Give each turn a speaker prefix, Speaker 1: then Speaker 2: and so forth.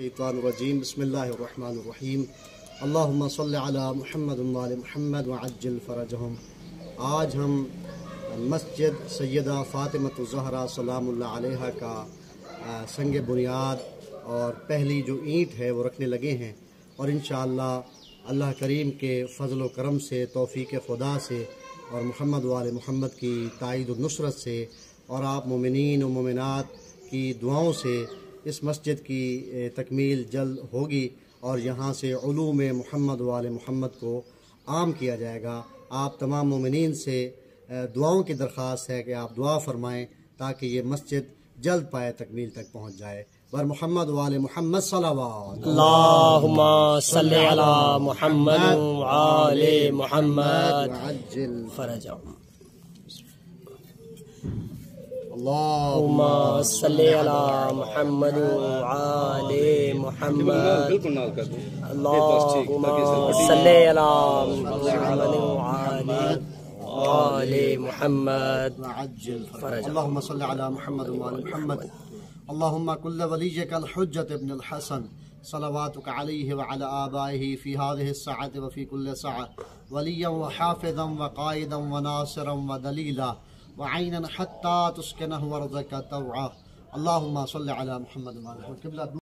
Speaker 1: मिनश्शैतानिर्रजीम बिस्मिल्लाहिर्रहमानिर्रहीम अल्लाहुम्मा सल्लि अला मुहम्मद व आले मुहम्मद व अज्जिल फरजहुम। आज हम मस्जिद सैयदा फ़ातिमतुज़ ज़हरा सलामुल्लाह अलैहा का संग बुनियाद और पहली जो ईंट है वो रखने लगे हैं, और इंशाअल्लाह अल्लाह करीम के फ़ज़ल व करम से, तौफ़ीक़ खुदा से और मुहम्मद व आले मुहम्मद की ताईद व नुसरत से और आप मोमिनीन व मोमिनात की दुआओं से इस मस्जिद की तकमील जल्द होगी और यहाँ से उलूम मुहम्मद व आले मुहम्मद को आम किया जाएगा। आप तमाम मोमिनीन से दुआओं की दरख्वास्त है कि आप दुआ फरमाएँ ताकि ये मस्जिद जल्द पाए तकमील तक पहुँच जाए। वर मुहम्मद व आले मुहम्मद सल्लल्लाहु
Speaker 2: अल्लाहुम्मा सल्लि अला मुहम्मद व आले मुहम्मद
Speaker 1: अज्जिल
Speaker 2: फरजहुम।
Speaker 1: अल्लाहुम्मा
Speaker 2: सल्लि अला मुहम्मद व आले मुहम्मद। अल्लाहुम्मा सल्लि अला मुहम्मद व आले मुहम्मद
Speaker 1: अज्जिल
Speaker 2: फरजहुम।
Speaker 1: अल्लाहुम्मा सल्लि अला मुहम्मद व आले मुहम्मद। अल्लाहुम्मा कुल्ल वलिय्यिका अल-हुज्जत इब्न अल-हसन सलवातुका अलैहि व अला आबाइहि फी हाज़िहि अस्सअति व फी कुल्लि सअ वलिय्यन व हाफ़िज़न व क़ाइदन व नासिरन व दलीला व ऐनन हत्ता तुस्किनहु अर्ज़क तवआ। अल्लाहुम्मा सल्लि अला मुहम्मद व आले मुहम्मद।